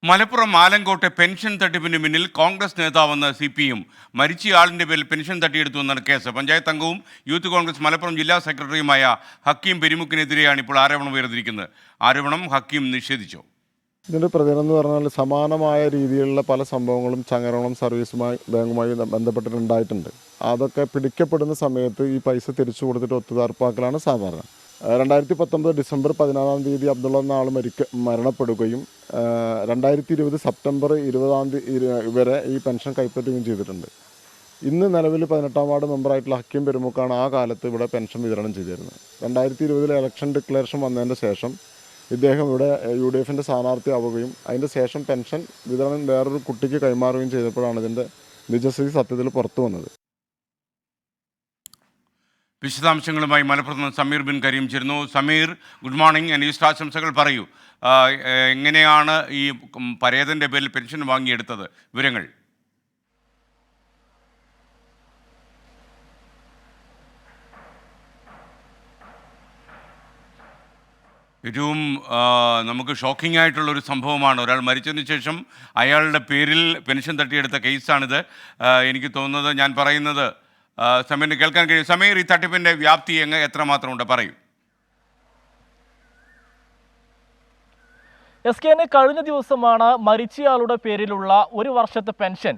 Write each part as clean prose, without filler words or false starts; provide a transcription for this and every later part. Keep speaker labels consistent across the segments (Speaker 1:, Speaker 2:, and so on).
Speaker 1: Malappuram ആലങ്കോട്ടെ pension തട്ടിപ്പിന് പിന്നിൽ Congress നേതാവെന്ന് CPM. മരിച്ചയാളിന്റെ പേരിൽ പെൻഷൻ തട്ടിയെടുത്തു എന്നാണ് കേസ്. പഞ്ചായത്ത് അംഗവും യൂത്ത് കോൺഗ്രസ് മലപ്പുറം ജില്ലാ സെക്രട്ടറിയുമായ ഹക്കീം പെരുമുക്കിനെതിരെയാണ് ഇപ്പോൾ ആരോപണം ഉയർന്നിരിക്കുന്നത്. ആരോപണം ഹക്കീം നിഷേധിച്ചു.
Speaker 2: ഇതിൻ്റെ പ്രതികരണം എന്ന് പറഞ്ഞാൽ സമാനമായ രീതിയിലുള്ള പല സംഭവങ്ങളും ചങ്ങരകുളം സർവീസുമായി ബാങ്കുമായി ബന്ധപ്പെട്ടിട്ടുണ്ടായിട്ടുണ്ട്. അതൊക്കെ പിടിക്കപ്പെടുന്ന സമയത്ത് ഈ പൈസ തിരിച്ചു കൊടുത്തിട്ട് ഒത്തുതീർപ്പാക്കലാണ് സാധാരണ. 2019 ഡിസംബർ 16 അബ്ദുള്ള എന്ന ആൾ മരണപ്പെടുകയും 2020 സെപ്റ്റംബർ 20 വരെ ഈ പെൻഷൻ കൈപ്പറ്റുകയും ചെയ്തിട്ടുണ്ട്. ഇന്ന് നിലവിൽ 18-ാം വാർഡ് മെമ്പറായിട്ടുള്ള ഹക്കീം പെരുമുക്കാണ് ആ കാലത്ത് ഇവിടെ പെൻഷൻ വിതരണം ചെയ്തിരുന്നത്. 2020 ഇലക്ഷൻ ഡിക്ലറേഷൻ വന്നതിൻ്റെ ശേഷം ഇദ്ദേഹം ഇവിടെ UDFൻ്റെ സ്ഥാനാർത്ഥിയാവുകയും അതിൻ്റെ ശേഷം പെൻഷൻ വിതരണം വേറൊരു കുട്ടിക്ക് കൈമാറുകയും ചെയ്തപ്പോഴാണ് ഇതിൻ്റെ നിജസ്ഥിതി സത്യത്തിൽ പുറത്തു വന്നത്.
Speaker 1: വിശദാംശങ്ങളുമായി മലപ്പുറത്ത് നിന്ന് സമീർ ബിൻ കരീം ചേരുന്നു. Sameer, good morning. ഈസ്റ്റർ ആശംസകൾ പറയൂ. എങ്ങനെയാണ് ഈ പരേതൻ്റെ പേരിൽ പെൻഷൻ വാങ്ങിയെടുത്തത്? വിവരങ്ങൾ. ഏറ്റവും നമുക്ക് ഷോക്കിംഗ് ആയിട്ടുള്ളൊരു സംഭവമാണ്. ഒരാൾ മരിച്ചതിന് ശേഷം അയാളുടെ പേരിൽ പെൻഷൻ തട്ടിയെടുത്ത കേസാണിത്. എനിക്ക് തോന്നുന്നത്, ഞാൻ പറയുന്നത് സമീറിന് കേൾക്കാൻ കഴിയും. സമീർ, ഈ തട്ടിപ്പിൻ്റെ വ്യാപ്തി എത്രമാത്രമുണ്ട് പറയൂ.
Speaker 3: SKN കഴിഞ്ഞ ദിവസമാണ് മരിച്ചയാളുടെ പേരിലുള്ള ഒരു വർഷത്തെ പെൻഷൻ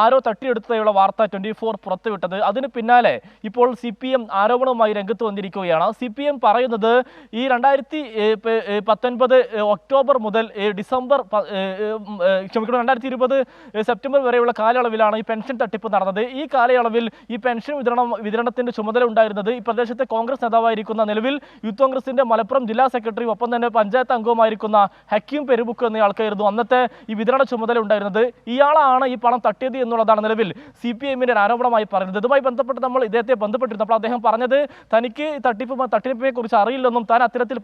Speaker 3: ആരോ തട്ടിയെടുത്തതായുള്ള വാർത്ത 24 പുറത്തുവിട്ടത്. അതിന് പിന്നാലെ ഇപ്പോൾ CPM ആരോപണവുമായി രംഗത്ത് വന്നിരിക്കുകയാണ്. CPM പറയുന്നത് ഈ 2019 ഒക്ടോബർ മുതൽ ഡിസംബർ 2020 സെപ്റ്റംബർ വരെയുള്ള കാലയളവിലാണ് ഈ പെൻഷൻ തട്ടിപ്പ് നടന്നത്. ഈ കാലയളവിൽ ഈ പെൻഷൻ വിതരണത്തിന്റെ ചുമതല ഉണ്ടായിരുന്നത് ഈ പ്രദേശത്തെ കോൺഗ്രസ് നേതാവായിരിക്കുന്ന, നിലവിൽ യൂത്ത് കോൺഗ്രസിന്റെ മലപ്പുറം ജില്ലാ സെക്രട്ടറിയും ഒപ്പം തന്നെ പഞ്ചായത്ത് അംഗവുമായിരിക്കുന്ന ഹക്കീം പെരുമുക്ക് എന്നയാൾക്കായിരുന്നു അന്നത്തെ ഈ വിതരണ ചുമതല ഉണ്ടായിരുന്നത്. ഇയാളാണ് ഈ പണം തട്ടിയത് എന്നുള്ളതാണ് നിലവിൽ CPMന്റെ ഒരു ആരോപണമായി പറയുന്നത്. ഇതുമായി ബന്ധപ്പെട്ട് നമ്മൾ ഇദ്ദേഹത്തെ ബന്ധപ്പെട്ടിരുന്നപ്പോൾ അദ്ദേഹം പറഞ്ഞത് തനിക്ക് തട്ടിപ്പിനെ കുറിച്ച് അറിയില്ലെന്നും താൻ അത്തരത്തിൽ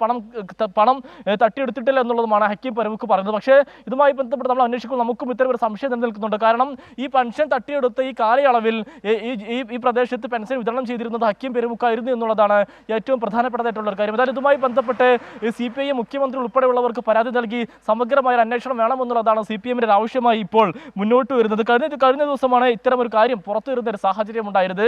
Speaker 3: പണം തട്ടിയെടുത്തിട്ടില്ല എന്നുള്ളതുമാണ് ഹക്കീം പെരുമുക്ക് പറയുന്നത്. പക്ഷേ ഇതുമായി ബന്ധപ്പെട്ട് നമ്മൾ അന്വേഷിക്കുമ്പോൾ നമുക്കും ഇത്തരം ഒരു സംശയം നിലനിൽക്കുന്നുണ്ട്. കാരണം ഈ പെൻഷൻ തട്ടിയെടുത്ത ഈ കാലയളവിൽ ഈ പ്രദേശത്ത് പെൻഷൻ വിതരണം ചെയ്തിരുന്നത് ഹക്കീം പെരുമുക്കായിരുന്നു എന്നുള്ളതാണ് ഏറ്റവും പ്രധാനപ്പെട്ടതായിട്ടുള്ള ഒരു കാര്യം. അതായത് ഇതുമായി ബന്ധപ്പെട്ട് CPI മുഖ്യമന്ത്രി ഉൾപ്പെടെയുള്ളവർക്ക് പരാതി നൽകി സമഗ്രമായ അന്വേഷണം വേണമെന്നുള്ളതാണ് CPMന്റെ ആവശ്യമായി ഇപ്പോൾ മുന്നോട്ട് വരുന്നത്. കഴിഞ്ഞ ദിവസമാണ് ഇത്തരം ഒരു കാര്യം പുറത്തു വരുന്ന ഒരു സാഹചര്യം ഉണ്ടായത്.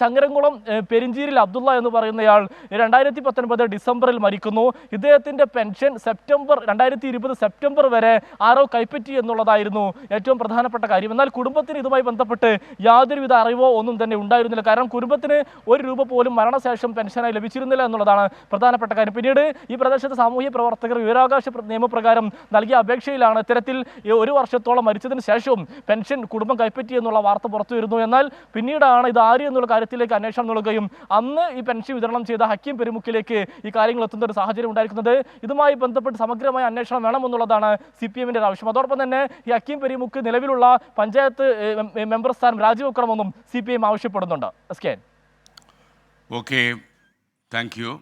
Speaker 3: ചങ്ങരംകുളം പെരിഞ്ചീരിൽ അബ്ദുള്ള എന്ന് പറയുന്നയാൾ 2019 ഡിസംബറിൽ മരിക്കുന്നു. ഇദ്ദേഹത്തിന്റെ പെൻഷൻ 2020 സെപ്റ്റംബർ വരെ ആരോ കൈപ്പറ്റി എന്നുള്ളതായിരുന്നു ഏറ്റവും പ്രധാനപ്പെട്ട കാര്യം. എന്നാൽ കുടുംബത്തിന് ഇതുമായി ബന്ധപ്പെട്ട് യാതൊരുവിധ അറിവോ ഒന്നും തന്നെ ഉണ്ടായിരുന്നില്ല. കാരണം കുടുംബത്തിന് ₹1 പോലും മരണശേഷം പെൻഷനായി ലഭിച്ചിരുന്നില്ല എന്നുള്ളതാണ് പ്രധാനപ്പെട്ട കാര്യം. പിന്നീട് ഈ പ്രദേശത്തെ സാമൂഹ്യ പ്രവർത്തകർ വിവരാവകാശ നിയമപ്രകാരം നൽകിയ അപേക്ഷയിലാണ് ഇത്തരത്തിൽ ഒരു വർഷത്തോളം മരിച്ചതിന് ശേഷവും പെൻഷൻ കുടുംബം കൈപ്പറ്റി എന്നുള്ള വാർത്ത പുറത്തു വരുന്നു. എന്നാൽ പിന്നീടാണ് ഇത് ആര് എന്നുള്ള കാര്യത്തിലേക്ക് അന്വേഷണം നൽകുകയും അന്ന് ഈ പെൻഷൻ വിതരണം ചെയ്ത ഹക്കീം പെരുമുക്കിലേക്ക് ഈ കാര്യങ്ങൾ എത്തുന്ന ഒരു സാഹചര്യം ഉണ്ടായിരിക്കുന്നത്. ഇതുമായി ബന്ധപ്പെട്ട് സമഗ്രമായ അന്വേഷണം വേണമെന്നുള്ളതാണ് CPMന്റെ ആവശ്യം. അതോടൊപ്പം തന്നെ ഈ ഹക്കീം പെരുമുക്ക് നിലവിലുള്ള പഞ്ചായത്ത് മെമ്പർ സ്ഥാനം രാജിവെക്കണമെന്നും CPM ആവശ്യപ്പെടുന്നുണ്ട്.
Speaker 1: Okay, thank U.